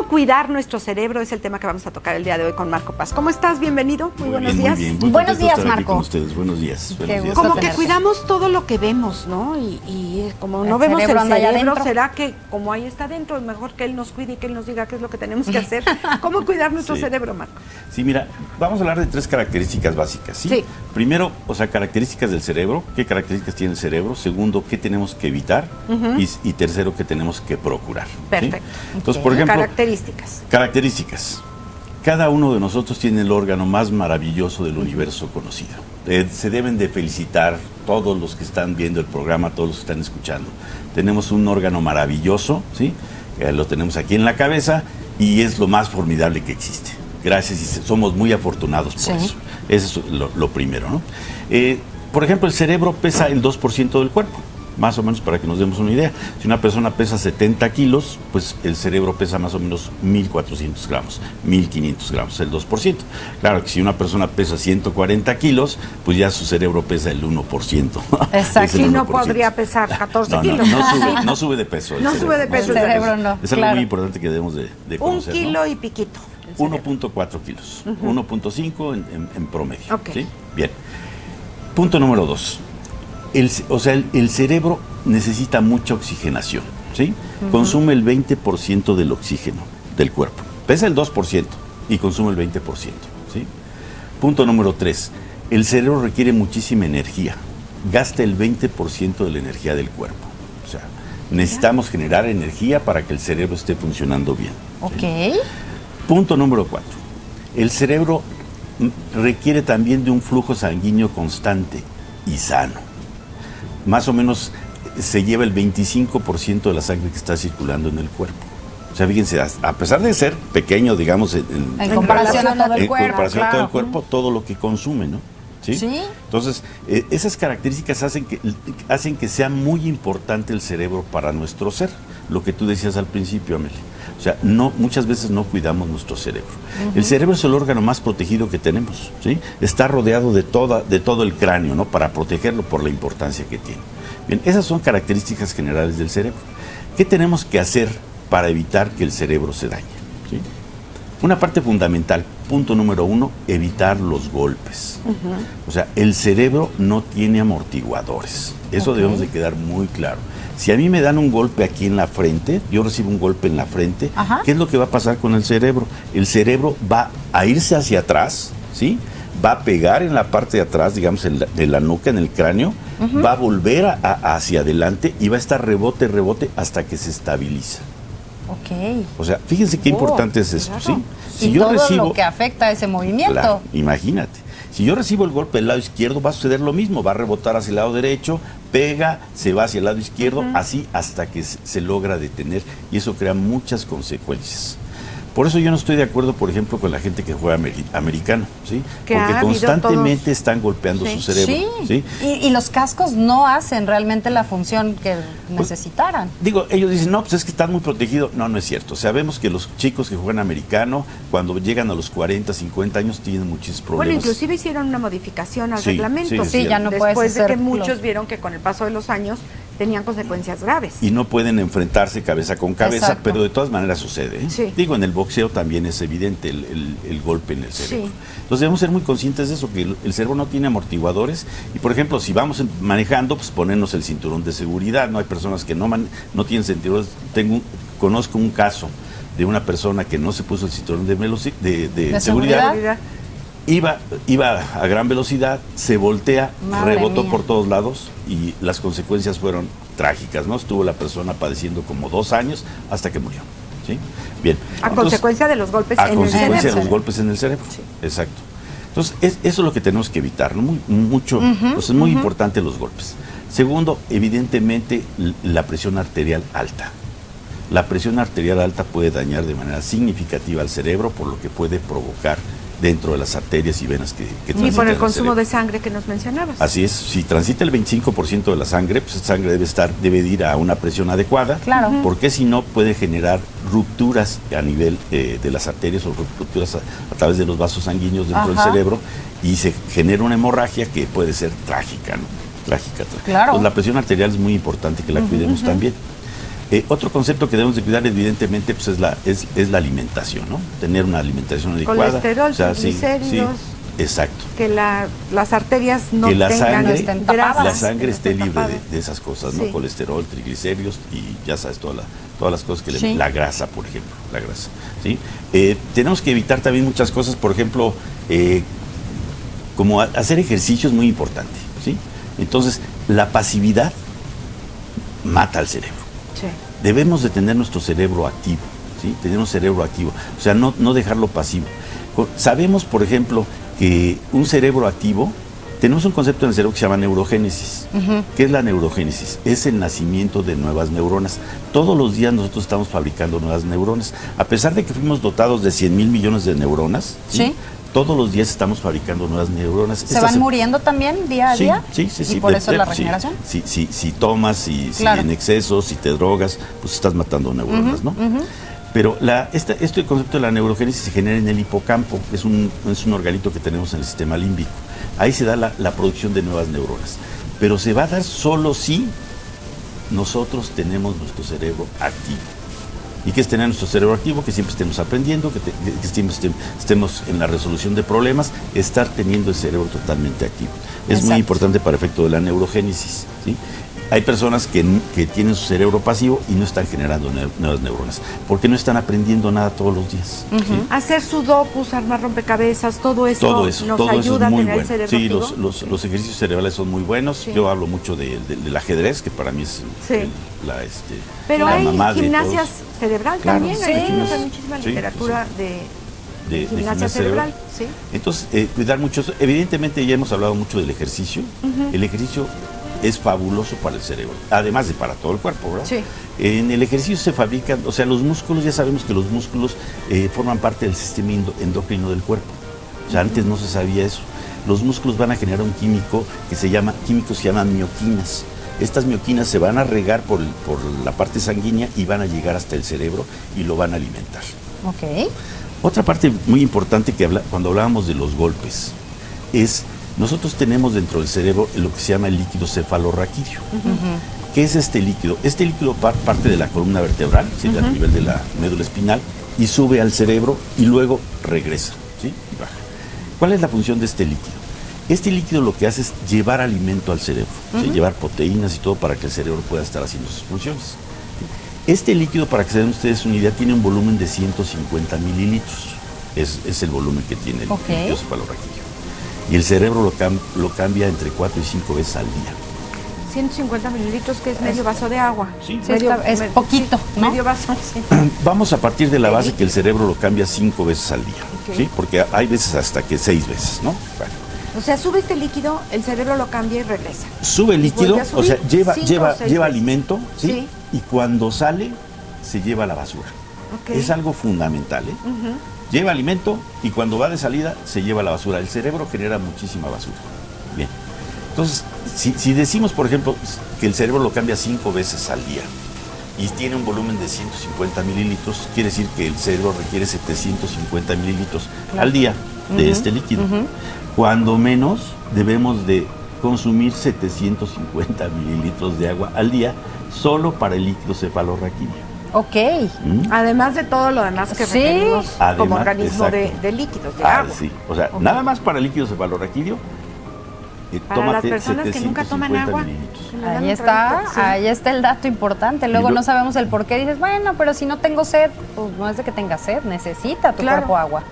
cuidar nuestro cerebro? Es el tema que vamos a tocar el día de hoy con Marco Paz. ¿Cómo estás? Bienvenido. Muy buenos días. Muy bien. Muy buenos días, estar aquí Marco. con ustedes. Buenos días. Como que cuidamos todo lo que vemos, ¿no? Y como no vemos el cerebro, ¿será que como ahí está dentro, es mejor que él nos cuide y que él nos diga qué es lo que tenemos que hacer? ¿Cómo cuidar nuestro cerebro, Marco? Sí, mira, vamos a hablar de 3 características básicas, ¿sí? Sí. Primero, características del cerebro. ¿Qué características tiene el cerebro? Segundo, ¿qué tenemos que evitar? Y tercero, ¿qué tenemos que procurar? Perfecto. ¿Sí? Entonces, por ejemplo... Características. Cada uno de nosotros tiene el órgano más maravilloso del universo conocido. Se deben de felicitar todos los que están viendo el programa, todos los que están escuchando. Tenemos un órgano maravilloso, ¿sí? Lo tenemos aquí en la cabeza y es lo más formidable que existe. Gracias, y somos muy afortunados por eso. Eso es lo primero, ¿no? Por ejemplo, el cerebro pesa el 2% del cuerpo. Más o menos para que nos demos una idea. Si una persona pesa 70 kilos, pues el cerebro pesa más o menos 1.400 gramos, 1.500 gramos, el 2%. Claro que si una persona pesa 140 kilos, pues ya su cerebro pesa el 1%. Exacto. Si no podría pesar 14 kilos. No sube de peso. No sube de peso el cerebro, no. Es algo muy importante que debemos de conocer. 1 kilo y piquito. 1.4 kilos, 1.5 en promedio. Okay. ¿Sí? Bien. Punto número 2. El cerebro necesita mucha oxigenación, ¿sí? Consume el 20% del oxígeno del cuerpo. Pesa el 2% y consume el 20%, ¿sí? Punto número 3. El cerebro requiere muchísima energía. Gasta el 20% de la energía del cuerpo. O sea, necesitamos generar energía para que el cerebro esté funcionando bien. ¿Sí? Punto número 4. El cerebro requiere también de un flujo sanguíneo constante y sano. Más o menos se lleva el 25% de la sangre que está circulando en el cuerpo. O sea, fíjense, a pesar de ser pequeño, digamos, en comparación a todo el cuerpo, comparación a todo el cuerpo, todo lo que consume, ¿no? ¿Sí? Entonces, esas características hacen que sea muy importante el cerebro para nuestro ser, lo que tú decías al principio, Amelia. O sea, muchas veces no cuidamos nuestro cerebro. El cerebro es el órgano más protegido que tenemos, ¿sí? Está rodeado de todo el cráneo, ¿no? Para protegerlo por la importancia que tiene. Bien, esas son características generales del cerebro. ¿Qué tenemos que hacer para evitar que el cerebro se dañe? ¿Sí? Una parte fundamental, punto número 1, evitar los golpes. O sea, el cerebro no tiene amortiguadores. Eso debemos de quedar muy claro. Si a mí me dan un golpe aquí en la frente, yo recibo un golpe en la frente, ¿qué es lo que va a pasar con el cerebro? El cerebro va a irse hacia atrás, ¿sí? Va a pegar en la parte de atrás, digamos, de la nuca, en el cráneo, va a volver hacia adelante y va a estar rebote hasta que se estabiliza. Ok. O sea, fíjense qué importante es esto, claro. ¿sí? Si y yo todo recibo, lo que afecta ese movimiento. Claro, imagínate. Si yo recibo el golpe del lado izquierdo, va a suceder lo mismo, va a rebotar hacia el lado derecho, pega, se va hacia el lado izquierdo, así hasta que se logra detener, y eso crea muchas consecuencias. Por eso yo no estoy de acuerdo, por ejemplo, con la gente que juega americano, ¿sí? Porque constantemente están golpeando su cerebro. Sí. Y los cascos no hacen realmente la función que necesitaran. Digo, ellos dicen, no, pues es que están muy protegidos. No, no es cierto. Sabemos que los chicos que juegan americano, cuando llegan a los 40, 50 años, tienen muchos problemas. Bueno, inclusive hicieron una modificación al reglamento. Sí, ya no puedes después de que muchos vieron que con el paso de los años tenían consecuencias graves. Y no pueden enfrentarse cabeza con cabeza, Exacto. Pero de todas maneras sucede. Sí. Digo, en el boxeo también es evidente el golpe en el cerebro. Sí. Entonces debemos ser muy conscientes de eso, que el cerebro no tiene amortiguadores. Y por ejemplo, si vamos manejando, pues ponernos el cinturón de seguridad. No hay personas que no tienen cinturón. Conozco un caso de una persona que no se puso el cinturón de seguridad. Iba a gran velocidad, se voltea, rebotó por todos lados y las consecuencias fueron trágicas, ¿no? Estuvo la persona padeciendo como 2 años hasta que murió, ¿sí? Bien. A consecuencia de los golpes en el cerebro. A consecuencia de los golpes en el cerebro, sí. Exacto. Entonces, eso es lo que tenemos que evitar, ¿no? Es muy importante los golpes. Segundo, evidentemente, la presión arterial alta. La presión arterial alta puede dañar de manera significativa al cerebro, por lo que puede provocar dentro de las arterias y venas que transitan. Y por el consumo de sangre que nos mencionabas. Así es, si transita el 25% de la sangre, pues esa sangre debe ir a una presión adecuada, claro. Porque si no puede generar rupturas a nivel de las arterias o rupturas a través de los vasos sanguíneos dentro del cerebro y se genera una hemorragia que puede ser trágica, ¿no? Trágica. Claro. Pues la presión arterial es muy importante que la cuidemos también. Otro concepto que debemos de cuidar, evidentemente, pues es la alimentación, ¿no? Tener una alimentación adecuada. Colesterol, triglicéridos. Exacto. Que las arterias no estén tapadas. La sangre esté libre de esas cosas, ¿no? Colesterol, triglicéridos y ya sabes, todas las cosas que la grasa, por ejemplo, la grasa, ¿sí? Tenemos que evitar también muchas cosas, por ejemplo, como hacer ejercicio es muy importante, ¿sí? Entonces, la pasividad mata al cerebro. Sí. Debemos de tener nuestro cerebro activo, ¿sí? Tener un cerebro activo, o sea, no dejarlo pasivo. Sabemos, por ejemplo, que un cerebro activo, tenemos un concepto en el cerebro que se llama neurogénesis. ¿Qué es la neurogénesis? Es el nacimiento de nuevas neuronas. Todos los días nosotros estamos fabricando nuevas neuronas. A pesar de que fuimos dotados de 100,000 millones de neuronas, ¿sí? Todos los días estamos fabricando nuevas neuronas. ¿Se van muriendo también día a día? Sí. ¿Y por eso la regeneración? Si tomas, si en exceso, si te drogas, pues estás matando neuronas, ¿no? Pero este concepto de la neurogénesis se genera en el hipocampo, es un organito que tenemos en el sistema límbico. Ahí se da la producción de nuevas neuronas. Pero se va a dar solo si nosotros tenemos nuestro cerebro activo. ¿Y qué es tener nuestro cerebro activo? Que siempre estemos aprendiendo, que siempre estemos en la resolución de problemas, estar teniendo el cerebro totalmente activo. Es muy importante para efecto de la neurogénesis, ¿sí? Hay personas que tienen su cerebro pasivo y no están generando nuevas neuronas, porque no están aprendiendo nada todos los días. ¿Sí? Hacer sudokus, armar rompecabéis, todo eso nos ayuda a tener el cerebro activo. Sí, los ejercicios cerebrales son muy buenos. Sí. Yo hablo mucho del ajedrez, que para mí es Pero la hay mamá gimnasias cerebral también, hay muchísima sí, literatura de gimnasia cerebral. Sí. Entonces, cuidar mucho eso. Evidentemente ya hemos hablado mucho del ejercicio. El ejercicio es fabuloso para el cerebro, además de para todo el cuerpo, ¿verdad? Sí. En el ejercicio se fabrican, o sea, los músculos, ya sabemos que los músculos forman parte del sistema endocrino del cuerpo. O sea, antes no se sabía eso. Los músculos van a generar un químico que se llaman mioquinas. Estas mioquinas se van a regar por la parte sanguínea y van a llegar hasta el cerebro y lo van a alimentar. Ok. Otra parte muy importante cuando hablábamos de los golpes es... Nosotros tenemos dentro del cerebro lo que se llama el líquido cefalorraquídeo. ¿Qué es este líquido? Este líquido parte de la columna vertebral, ¿sí? A nivel de la médula espinal, y sube al cerebro y luego regresa, ¿sí? Y baja. ¿Cuál es la función de este líquido? Este líquido lo que hace es llevar alimento al cerebro, ¿sí? Llevar proteínas y todo para que el cerebro pueda estar haciendo sus funciones. Este líquido, para que se den ustedes una idea, tiene un volumen de 150 mililitros. Es el volumen que tiene el líquido cefalorraquídeo. Y el cerebro lo cambia entre 4 y 5 veces al día. 150 mililitros, que es medio vaso de agua. Sí, es poquito, ¿no? Medio vaso, sí. Vamos a partir de la base que el cerebro lo cambia 5 veces al día, ¿sí? Porque hay veces hasta que 6 veces, ¿no? Bueno. O sea, sube este líquido, el cerebro lo cambia y regresa. Sube el líquido, o sea, lleva alimento, ¿sí? Y cuando sale, se lleva a la basura. Es algo fundamental, ¿eh? Lleva alimento y cuando va de salida se lleva a la basura. El cerebro genera muchísima basura. Bien. Entonces, si decimos, por ejemplo, que el cerebro lo cambia 5 veces al día y tiene un volumen de 150 mililitros, quiere decir que el cerebro requiere 750 mililitros al día de este líquido. Cuando menos debemos de consumir 750 mililitros de agua al día solo para el líquido cefalorraquídeo. Ok. Además de todo lo demás que requerimos como organismo de líquidos, de agua. Sí, o sea, nada más para el líquido cefalorraquídeo, para las personas que nunca toman agua. Ahí está el dato importante. Luego no sabemos el por qué. Dices, bueno, pero si no tengo sed, pues no es de que tengas sed, necesita tu cuerpo agua.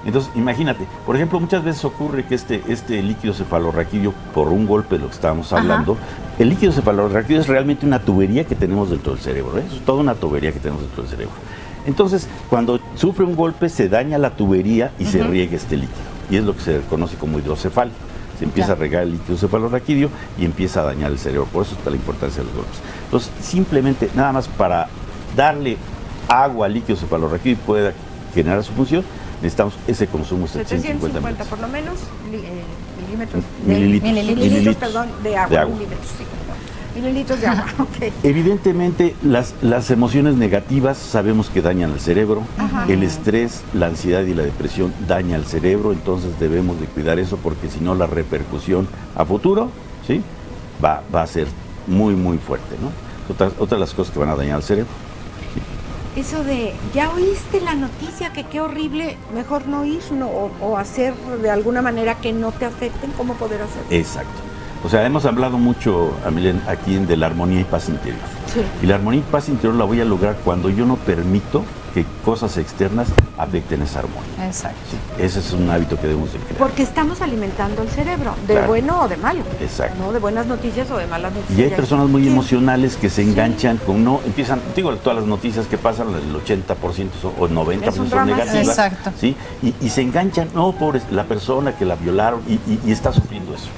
Entonces, imagínate, por ejemplo, muchas veces ocurre que este líquido cefalorraquídeo, por un golpe de lo que estábamos hablando, el líquido cefalorraquídeo es realmente una tubería que tenemos dentro del cerebro, ¿eh? Es toda una tubería que tenemos dentro del cerebro. Entonces, cuando sufre un golpe, se daña la tubería y se riega este líquido. Y es lo que se conoce como hidrocefalia. Se empieza a regar el líquido cefalorraquídeo y empieza a dañar el cerebro. Por eso está la importancia de los golpes. Entonces, simplemente, nada más para darle agua al líquido cefalorraquídeo y pueda generar su función, necesitamos ese consumo de 750 mililitros. Por lo menos mililitros, perdón, de agua. Mililitros de agua, ok. Evidentemente, las emociones negativas sabemos que dañan al cerebro. El estrés, la ansiedad y la depresión dañan al cerebro, entonces debemos de cuidar eso porque si no la repercusión a futuro, ¿sí? va a ser muy, muy fuerte, ¿no? otra de las cosas que van a dañar el cerebro. Eso de, ya oíste la noticia, que qué horrible, mejor no ir, o hacer de alguna manera que no te afecten, ¿cómo poder hacerlo? Exacto. O sea, hemos hablado mucho, Amelia, aquí de la armonía y paz interior. Sí. Y la armonía y paz interior la voy a lograr cuando yo no permito que cosas externas afecten esa armonía. Exacto. Sí, ese es un hábito que debemos de crear. Porque estamos alimentando el cerebro, de bueno o de malo. Exacto. ¿No? De buenas noticias o de malas noticias. Y hay personas muy emocionales que se enganchan con empiezan, digo, todas las noticias que pasan, el 80% o 90% son negativas. Exacto. ¿Sí? Y se enganchan, no, pobre, la persona que la violaron y está sufriendo eso.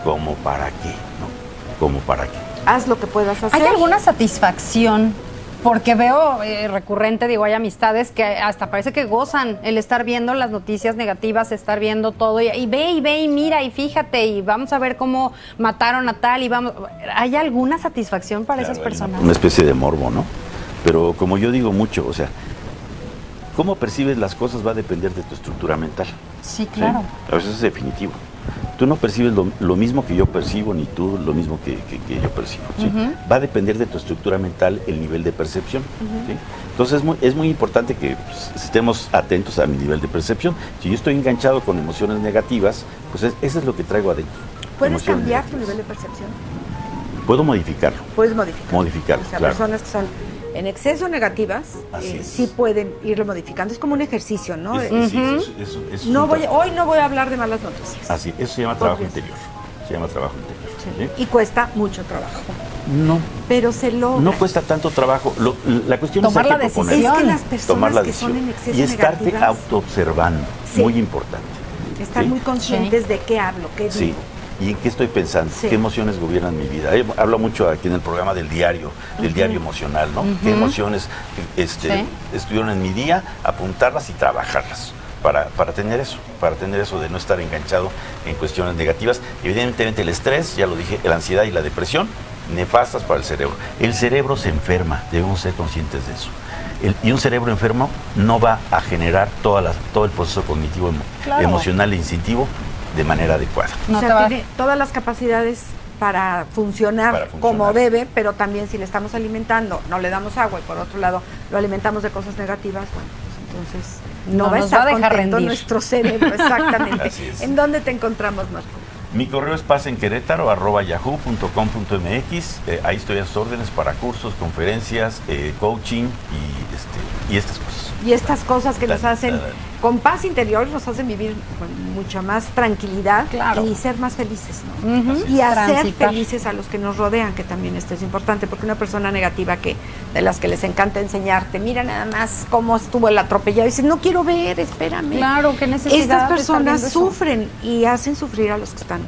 ¿Cómo para qué? ¿No? ¿Cómo para qué? Haz lo que puedas hacer. ¿Hay alguna satisfacción? Porque veo recurrente, digo, hay amistades que hasta parece que gozan el estar viendo las noticias negativas, estar viendo todo y ve y mira y fíjate y vamos a ver cómo mataron a tal y vamos. ¿Hay alguna satisfacción para esas personas? Una especie de morbo, ¿no? Pero como yo digo mucho, o sea, cómo percibes las cosas va a depender de tu estructura mental. Sí, claro. ¿Sí? A veces es definitivo. Tú no percibes lo mismo que yo percibo, ni tú lo mismo que yo percibo. ¿Sí? Va a depender de tu estructura mental el nivel de percepción. ¿Sí? Entonces es muy importante que estemos atentos a mi nivel de percepción. Si yo estoy enganchado con emociones negativas, pues eso es lo que traigo adentro. ¿Puedes cambiar tu nivel de percepción? Puedo modificarlo. Puedes modificarlo. Modificarlo, o sea, claro. Personas que son en exceso negativas, sí pueden irlo modificando. Es como un ejercicio, ¿no? Hoy no voy a hablar de malas noticias. Así, eso se llama trabajo interior. Se llama trabajo interior. Sí. Y cuesta mucho trabajo. No. Pero se logra. No cuesta tanto trabajo. La cuestión tomar es la decisión. Es que las personas que son en exceso y estarte negativas, autoobservando. Muy importante. Estar muy conscientes de qué hablo, qué digo. ¿Y en qué estoy pensando? ¿Qué emociones gobiernan mi vida? Hablo mucho aquí en el programa del diario emocional, ¿no? ¿Qué emociones estuvieron en mi día? Apuntarlas y trabajarlas para tener eso de no estar enganchado en cuestiones negativas. Evidentemente el estrés, ya lo dije, la ansiedad y la depresión, nefastas para el cerebro. El cerebro se enferma, debemos ser conscientes de eso. Y un cerebro enfermo no va a generar todo el proceso cognitivo, emocional e instintivo de manera adecuada. O sea, tiene todas las capacidades para funcionar como debe, pero también si le estamos alimentando, no le damos agua y por otro lado lo alimentamos de cosas negativas, bueno, pues entonces no va a estar contento nuestro cerebro, exactamente. ¿En dónde te encontramos, Marco? Mi correo es pasenquerétaro@yahoo.com.mx. Ahí estoy a sus órdenes para cursos, conferencias, coaching y estas cosas. Y estas cosas que nos hacen con paz interior, nos hacen vivir con mucha más tranquilidad y ser más felices, ¿no? Y hacer felices a los que nos rodean, que también esto es importante, porque una persona negativa de las que les encanta enseñarte, mira nada más cómo estuvo el atropellado, y dice, no quiero ver, espérame. Claro, qué necesidad. Estas personas sufren y hacen sufrir a los que están.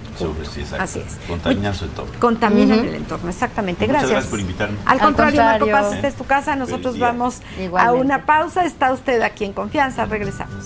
Así es. Contaminan su entorno. Contaminan el entorno, exactamente. Muchas gracias por invitarme. Al contrario, Marco Paz, esta es tu casa, nosotros vamos a una pausa, está usted aquí en confianza, regresamos.